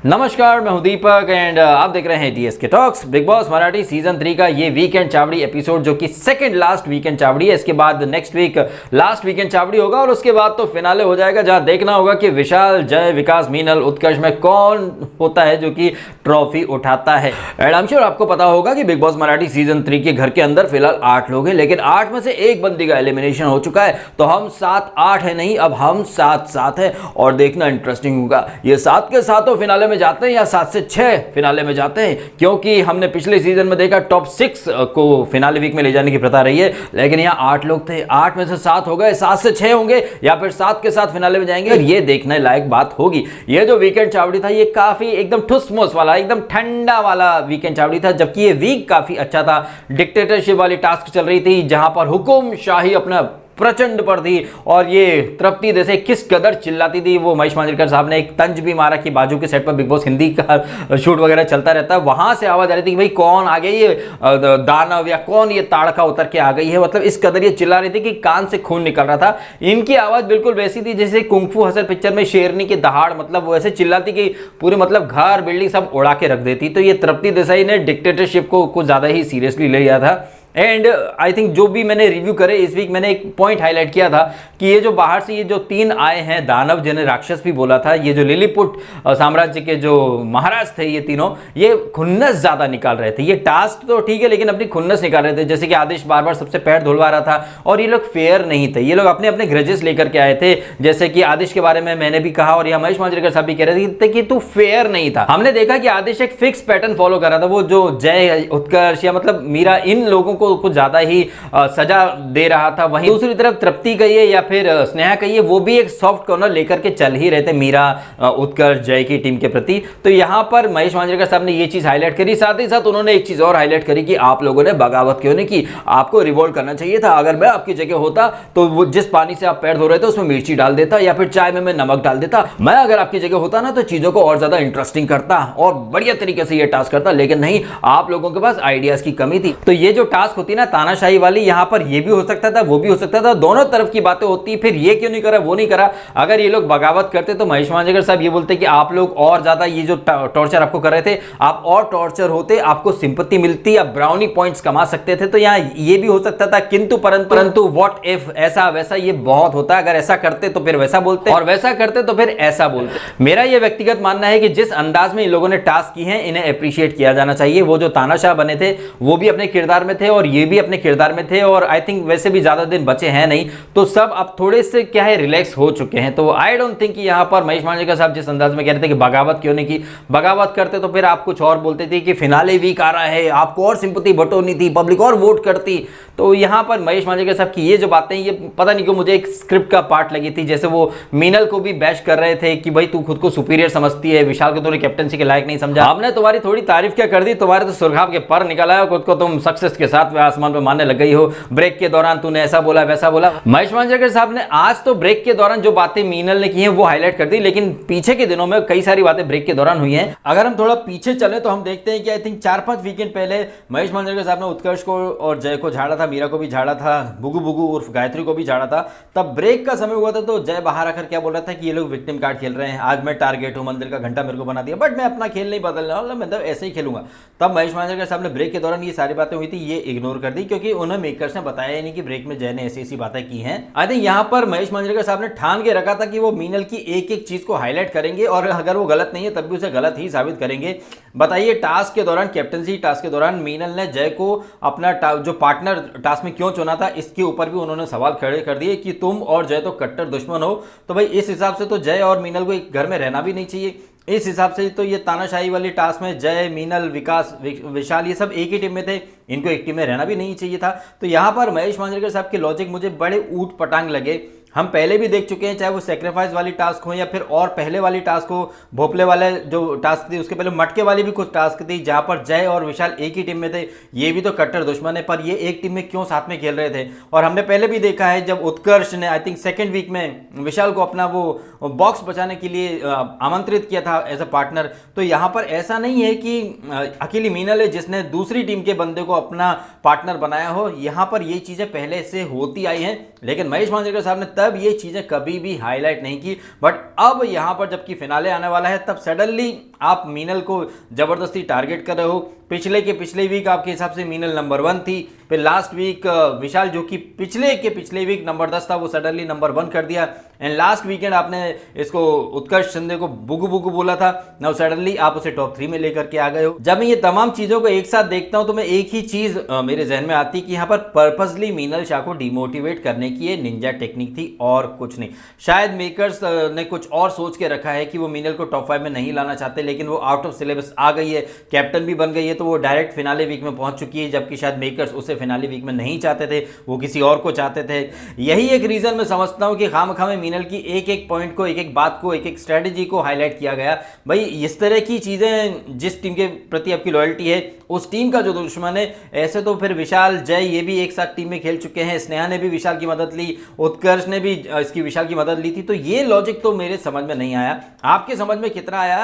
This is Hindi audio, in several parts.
नमस्कार, मैं हूं दीपक एंड आप देख रहे हैं DSK talks. Big boss Marathi season 3 का ये वीकेंड चावड़ी एपिसोड जो कि सेकंड लास्ट वीकेंड चावड़ी है। इसके बाद नेक्स्ट वीक लास्ट वीकेंड चावड़ी होगा और उसके बाद तो फिनाले हो जाएगा, जहां देखना होगा कि विशाल, जय, विकास, मीनल, उत्कर्ष में कौन होता है जो कि ट्रॉफी उठाता है। एंड आई एम श्योर आपको पता होगा कि बिग बॉस मराठी सीजन 3 के घर के अंदर फिलहाल 8 लोग हैं, लेकिन 8 में से एक बंदी का एलिमिनेशन हो चुका है। तो हम 7-8 है नहीं, अब हम 7-7 है और देखना इंटरेस्टिंग होगा। ये 7 के 7 फिनाले में जाते हैं या 7 से 6 फिनाले में जाते हैं, क्योंकि हमने पिछले सीजन में देखा टॉप 6 को फिनाले वीक में ले जाने की प्रथा रही है, लेकिन यहाँ 8 लोग थे, 8 में से 7 हो गए, 7 से 6 होंगे या फिर 7 के 7 फिनाले में जाएंगे। और ये देखने लायक बात होगी। ये जो वीकेंड चावड़ी था ये काफी एकदम ठुस-मुस वाला, एकदम ठंडा वाला वीकेंड चावड़ी था, जबकि ये वीक काफी अच्छा था। डिक्टेटरशिप वाली टास्क चल रही थी, जहां पर हुकुम शाही अपना प्रचंड पर थी और ये तृप्ति जैसे किस कदर चिल्लाती थी। वो महेश मांजरेकर साहब ने एक तंज भी मारा कि बाजू के सेट पर बिग बॉस हिंदी का शूट वगैरह चलता रहता है, वहां से आवाज आ रही थी कि भाई कौन आ गई ये दानव या कौन ये ताड़का उतर के आ गई है। मतलब इस कदर ये चिल्ला रही थी कि कान से खून निकल रहा था। इनकी आवाज बिल्कुल वैसी थी जैसे कुंग-फू हसल पिक्चर में शेरनी की दहाड़, मतलब वैसे चिल्लाती कि पूरे मतलब घर बिल्डिंग सब उड़ा के रख देती। तो ये तृप्ति देसाई ने डिक्टेटरशिप को कुछ ज्यादा ही सीरियसली ले लिया था। एंड आई थिंक जो भी मैंने रिव्यू करे इस वीक, मैंने एक पॉइंट हाईलाइट किया था कि ये जो बाहर से ये जो 3 आए हैं दानव, जिन्हें राक्षस भी बोला था, ये जो लिलीपुट साम्राज्य के जो महाराज थे, ये तीनों ये खुन्नस ज्यादा निकाल रहे थे। ये टास्क तो ठीक है, लेकिन अपनी खुन्नस निकाल रहे थे। जैसे कि आदेश बार बार सबसे पैर धुलवा रहा था और ये लोग फेयर नहीं थे। ये लोग अपने अपने ग्रजेस लेकर के आए थे। जैसे कि आदेश के बारे में मैंने भी कहा और यहाँ महेश मांजरेकर साहब भी कह रहे थे कि तू फेयर नहीं था। हमने देखा कि आदेश एक फिक्स पैटर्न फॉलो कर रहा था। वो जो जय, उत्कर्ष या मतलब मीरा, इन लोगों को कुछ ज्यादा ही सजा दे रहा था। वहीं दूसरी तरफ तृप्ति कहिए या फिर स्नेहा कहिए, वो भी एक सॉफ्ट कॉर्नर लेकर के चल ही रहे थे मीरा, उत्कर्ष, जय की टीम के प्रति। तो यहां पर महेश मांजरेकर साहब ने ये चीज हाईलाइट करी। साथ ही साथ उन्होंने एक चीज और हाईलाइट करी कि आप लोगों ने बगावत क्यों नहीं की, आपको रिवोल्ट करना चाहिए था। अगर मैं आपकी जगह होता तो वो जिस पानी से आप पैर धो रहे थे उसमें मिर्ची डाल देता या फिर चाय में मैं नमक डाल देता। मैं अगर आपकी जगह होता ना तो चीजों को और ज्यादा इंटरेस्टिंग करता और बढ़िया तरीके से ये टास्क करता, लेकिन नहीं, आप लोगों के पास आइडियाज की कमी थी। तो ये जो टास्क होती ना तानाशाही वाली, यहां पर ये भी हो सकता था, वो भी हो सकता था, दोनों तरफ की बातें होती। फिर ये क्यों नहीं करा, वो नहीं करा। अगर ये लोग बगावत करते तो महेश मांजरेकर साहब ये बोलते कि आप लोग और ज्यादा ये जो टॉर्चर आपको कर रहे थे, आप और टॉर्चर होते, आपको सिंपैथी मिलती, आप ब्राउनी पॉइंट्स कमा सकते थे। तो यहां ये भी हो सकता था, किंतु परंतु व्हाट इफ, ऐसा वैसा ये बहुत होता है। अगर ऐसा करते तो फिर वैसा बोलते और वैसा करते तो फिर ऐसा बोलते। मेरा ये व्यक्तिगत मानना है कि जिस अंदाज में इन लोगों ने टास्क की है, इन्हें अप्रिशिएट किया जाना चाहिए। वो जो तानाशाह बने थे वो भी अपने किरदार में थे और ये भी अपने किरदार में थे, और आई थिंक वैसे भी ज्यादा दिन बचे हैं नहीं, तो सब अब थोड़े से क्या है रिलैक्स हो चुके हैं। तो आई डोंट थिंक कि यहां पर महेश मांजरेकर साहब जिस अंदाज में कह रहे थे कि बगावत क्यों नहीं की, बगावत करते तो फिर आप कुछ और बोलते थे कि फिनाले वीक आ रहा है, आपको और सिंपैथी बटोरनी थी, पब्लिक और वोट करती। तो यहां पर महेश मांजरेकर साहब की ये जो बातें, ये पता नहीं क्यों मुझे एक स्क्रिप्ट का पार्ट लगी थी। जैसे वो मीनल को भी बैश कर रहे थे कि भाई तू खुद को सुपीरियर समझती है, विशाल को तूने कैप्टनसी के लायक नहीं समझा। आपने तुम्हारी थोड़ी तारीफ क्या कर दी, तुम्हारे तो सुरखाब के पर निकला है, खुद को तुम सक्सेस के साथ आसमान पर मानने लग गई हो। ब्रेक के दौरान तूने ऐसा बोला वैसा बोला। महेश मांजरेकर साहब ने आज तो ब्रेक के दौरान जो बातें मीनल ने की हैं वो हाईलाइट कर दी, लेकिन पीछे के दिनों में कई सारी बातें ब्रेक के दौरान हुई हैं। अगर हम थोड़ा पीछे चले तो हम देखते हैं कि आई थिंक 4-5 वीकेंड पहले महेश मांजरेकर साहब ने उत्कर्ष को और जय को झाड़ा था, मीरा को भी झाड़ा था, बुगु बुगु उर्फ गायत्री को भी झाड़ा था। तब ब्रेक का समय हुआ था तो जय बाहर आकर क्या बोल रहा था कि ये लोग विक्टिम कार्ड खेल रहे हैं, आज मैं टारगेट हूं, मंदिर का घंटा मेरे को बना दिया, बट मैं अपना खेल नहीं बदलने वाला, मतलब ऐसे ही खेलूंगा। तब महेश मांजरेकर साहब ने ब्रेक के दौरान ये सारी बातें हुई थी ये इग्नोर कर दी, क्योंकि उन्हें मेकर्स ने बताया नहीं कि ब्रेक में जय ने ऐसी बातें की हैं। आई थिंक यहां पर महेश मांजरेकर साहब ने ठान के रखा था कि वो मीनल की एक एक चीज को हाईलाइट करेंगे और अगर वो गलत नहीं है तब भी उसे गलत ही साबित करेंगे। बताइए, टास्क के दौरान, कैप्टनसी टास्क के दौरान मीनल ने जय को अपना जो पार्टनर टास्क में क्यों चुना था, इसके ऊपर भी उन्होंने सवाल खड़े कर दिए कि तुम और जय तो कट्टर दुश्मन हो। तो भाई इस हिसाब से तो जय और मीनल को एक घर में रहना भी नहीं चाहिए। इस हिसाब से तो ये तानाशाही वाली टास्क में जय, मीनल, विकास, विशाल ये सब एक ही टीम में थे, इनको एक टीम में रहना भी नहीं चाहिए था। तो यहां पर महेश मांजरेकर साहब के लॉजिक मुझे बड़े ऊट पटांग लगे। हम पहले भी देख चुके हैं, चाहे वो सेक्रीफाइस वाली टास्क हो या फिर और पहले वाली टास्क हो, भोपले वाले जो टास्क थी, उसके पहले मटके वाली भी कुछ टास्क थी जहां पर जय और विशाल एक ही टीम में थे। ये भी तो कट्टर दुश्मन है, पर ये एक टीम में क्यों साथ में खेल रहे थे। और हमने पहले भी देखा है जब उत्कर्ष ने आई थिंक सेकेंड वीक में विशाल को अपना वो बॉक्स बचाने के लिए आमंत्रित किया था एज अ पार्टनर। तो यहाँ पर ऐसा नहीं है कि अकेली मीनल है जिसने दूसरी टीम के बंदे को अपना पार्टनर बनाया हो। यहाँ पर ये चीजें पहले से होती आई हैं, लेकिन महेश मांजरेकर साहब ने तब ये चीज़ें कभी भी हाईलाइट नहीं की। बट अब यहाँ पर जबकि फिनाले आने वाला है तब सडनली आप मीनल को ज़बरदस्ती टारगेट कर रहे हो। पिछले वीक आपके हिसाब से मीनल नंबर 1 थी, फिर लास्ट वीक विशाल जो कि पिछले वीक नंबर 10 था वो सडनली नंबर 1 कर दिया। एंड लास्ट वीकेंड आपने इसको उत्कर्ष शिंदे को बुगु बुगु बोला था, नाउ सडनली आप उसे टॉप 3 में लेकर के आ गए हो। जब मैं ये तमाम चीज़ों को एक साथ देखता हूं तो मैं एक ही चीज़ मेरे जहन में आती है कि यहाँ पर पर्पसली मीनल शाह को डिमोटिवेट करने की ये निंजा टेक्निक थी और कुछ नहीं। शायद मेकर्स ने कुछ और सोच के रखा है कि वो मीनल को टॉप 5 में नहीं लाना चाहते, लेकिन वो आउट ऑफ सिलेबस आ गई है, कैप्टन भी बन गई है, तो वो डायरेक्ट फिनाले वीक में पहुंच चुकी है। जबकि शायद मेकर्स उसे फिनाले वीक में नहीं चाहते थे, वो किसी और को चाहते थे। यही एक रीजन मैं समझता हूं कि खामखा में मीनल की एक एक पॉइंट को, एक एक बात को, एक एक स्ट्रेटेजी को हाईलाइट किया गया। भाई इस तरह की चीजें, जिस टीम के प्रति आपकी लॉयल्टी है उस टीम का जो दुश्मन है, ऐसे तो फिर विशाल जय ये भी एक साथ टीम में खेल चुके हैं, स्नेहा ने भी विशाल की मदद ली, उत्कर्ष ने भी इसकी विशाल की मदद ली थी, तो ये लॉजिक तो मेरे समझ में नहीं आया। आपके समझ में कितना आया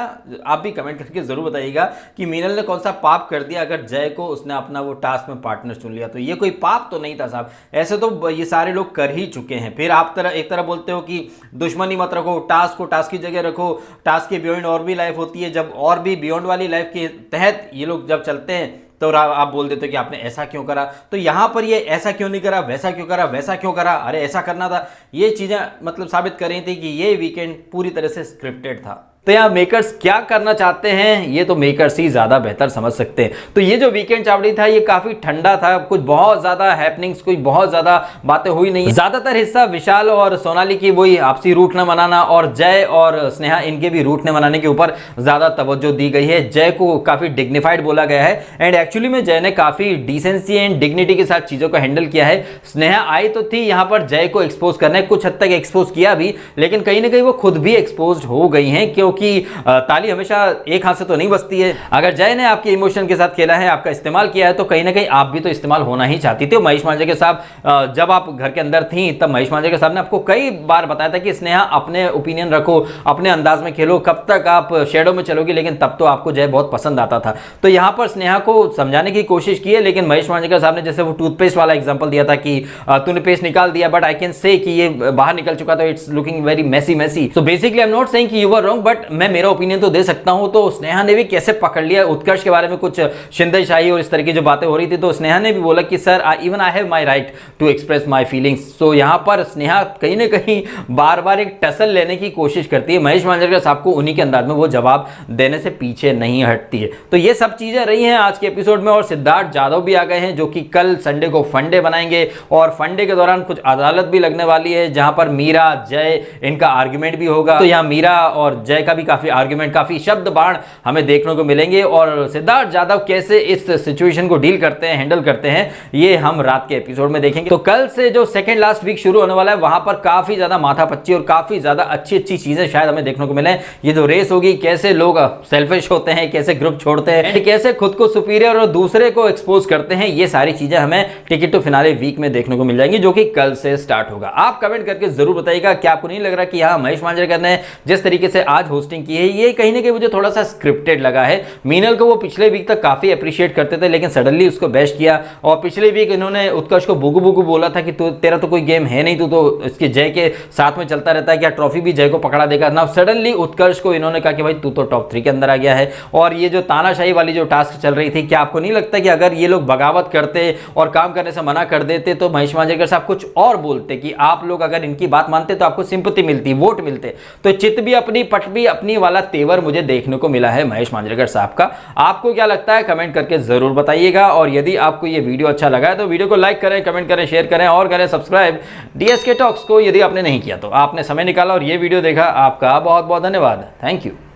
आप भी कमेंट करके जरूर बताइएगा कि मीनल ने कौन सा पाप कर दिया अगर जय को उसने अपना वो टास्क में पार्टनर चुन लिया। तो ये कोई पाप तो नहीं था साहब, ऐसे तो ये सारे लोग कर ही चुके हैं। फिर आप एक तरह बोलते हो कि दुश्मनी मत रखो, टास्क को टास्क की जगह रखो, टास्क के बियॉन्ड और भी लाइफ होती है, जब और भी बियॉन्ड वाली लाइफ के तहत ये लोग जब चलते हैं तो आप बोल देते हो कि आपने ऐसा क्यों करा, तो यहां पर ये ऐसा क्यों नहीं करा, वैसा क्यों करा, वैसा क्यों करा, अरे ऐसा करना था। ये चीजें मतलब साबित कर रही थी कि ये वीकेंड पूरी तरह से स्क्रिप्टेड था। तो यहाँ मेकर्स क्या करना चाहते हैं ये तो मेकर्स ही ज्यादा बेहतर समझ सकते हैं। तो ये जो वीकेंड चावड़ी था ये काफी ठंडा था, कुछ बहुत ज्यादा हैपनिंग्स, कोई बहुत ज्यादा बातें हुई नहीं। ज्यादातर हिस्सा विशाल और सोनाली की वही आपसी रूट न मनाना और जय और स्नेहा इनके भी रूट न मनाने के ऊपर ज्यादा तवज्जो दी गई है। जय को काफी डिग्निफाइड बोला गया है एंड एक्चुअली में जय ने काफी डिसेंसी एंड डिग्निटी के साथ चीजों को हैंडल किया है। स्नेहा आई तो थी यहाँ पर जय को एक्सपोज करने, कुछ हद तक एक्सपोज किया भी, लेकिन कहीं ना कहीं वो खुद भी एक्सपोज हो गई हैं, क्योंकि ताली हमेशा एक हाथ से तो नहीं बजती है। अगर जय ने आपके इमोशन के साथ खेला है, आपका इस्तेमाल किया है, तो कहीं ना कहीं आप भी तो इस्तेमाल होना ही चाहती थी। महेश मांजरेकर साहब जब आप घर के अंदर थी तब महेश मांजरेकर साहब ने आपको कई बार बताया था कि स्नेहा अपने ओपिनियन रखो, अपने अंदाज में खेलो, कब तक आप शेडो में चलोगी, लेकिन तब तो आपको जय बहुत पसंद आता था। तो यहां पर स्नेहा को समझाने की कोशिश की है, लेकिन महेश मांजरेकर साहब ने जैसे वो टूथपेस्ट वाला एग्जांपल दिया था कि तूने पेस्ट निकाल दिया, बट आई कैन से कि ये बाहर निकल चुका था, it's looking very messy. So basically I am not saying कि यू वर रॉन्ग, बट मैं मेरा ओपिनियन तो दे सकता हूं। तो स्नेहा ने भी कैसे पकड़ लिया उत्कर्ष के बारे में कुछ शिंदे शाही और इस तरह की जो बातें हो रही थी, तो स्नेहा ने भी बोला कि sir even I have my right to express my feelings. So यहां पर स्नेहा कहीं ना कहीं बार बार एक टसल लेने की कोशिश करती है। महेश मांजरेकर साहब को उन्हीं के अंदाज में वो जवाब देने से पीछे नहीं हटती है। तो ये सब चीजें रही हैं आज के एपिसोड में, और सिद्धार्थ जाधव भी आ गए हैं जो कि कल संडे को फंडे बनाएंगे, और फंडे के दौरान कुछ अदालत भी लगने वाली है जहां पर मीरा जय इनका आर्ग्यूमेंट भी होगा। तो यहां मीरा और जय का भी काफी आर्ग्यूमेंट, काफी शब्द बाण हमें देखने को मिलेंगे, और सिद्धार्थ जाधव कैसे इस सिचुएशन को डील करते हैं, हैंडल करते हैं, ये हम रात के एपिसोड में देखेंगे। तो कल से जो सेकंड लास्ट वीक शुरू होने वाला है वहां पर काफी ज्यादा माथापच्ची और काफी ज्यादा अच्छी चीजें शायद हमें देखने को मिले। ये जो रेस होगी, कैसे लोग सेल्फिश होते हैं, कैसे ग्रुप छोड़ते हैं, कैसे खुद को सुपीरियर और दूसरे को एक्सपोज करते हैं, ये सारी चीजें हमें टिकट टू फिनाले वीक में देखने को मिल जाएंगी, जो कि कल से स्टार्ट होगा। आप कमेंट करके जरूर बताइएगा कि आपको नहीं लग रहा कि हाँ महेश मांजरेकर ने जिस तरीके से आज होस्टिंग की है ये कहीं ना कहीं मुझे थोड़ा सा स्क्रिप्टेड लगा है। मीनल को वो पिछले वीक तक काफी अप्रिशिएट करते थे, लेकिन सडनली उसको बेस्ट किया, और पिछले वीक इन्होंने उत्कर्ष को बुगु बुगु बोला था कि तेरा तो कोई गेम है नहीं, तू तो इसके जय के साथ में चलता रहता है, क्या ट्रॉफी भी जय को पकड़ा देगा ना। सडनली उत्कर्ष को इन्होंने कहा कि भाई तू तो टॉप 3 के अंदर आ गया है। और ये जो तानाशाही वाली जो टास्क चल रही थी, क्या आपको नहीं लगता कि अगर ये लोग बगावत करते और काम करने से मना कर देते तो महेश मांजरेकर साहब कुछ और बोलते कि आप लोग अगर इनकी बात मानते तो आपको सिंपैथी मिलती, वोट मिलते। तो चित भी अपनी पट भी अपनी वाला तेवर मुझे देखने को मिला है महेश मांजरेकर साहब का। आपको क्या लगता है कमेंट करके जरूर बताइएगा, और यदि आपको ये वीडियो अच्छा लगा है तो वीडियो को लाइक करें, कमेंट करें, शेयर करें और करें सब्सक्राइब डीएसके टॉक्स को यदि आपने नहीं किया तो। आपने समय निकाला और ये वीडियो देखा, आपका बहुत बहुत धन्यवाद। Thank you.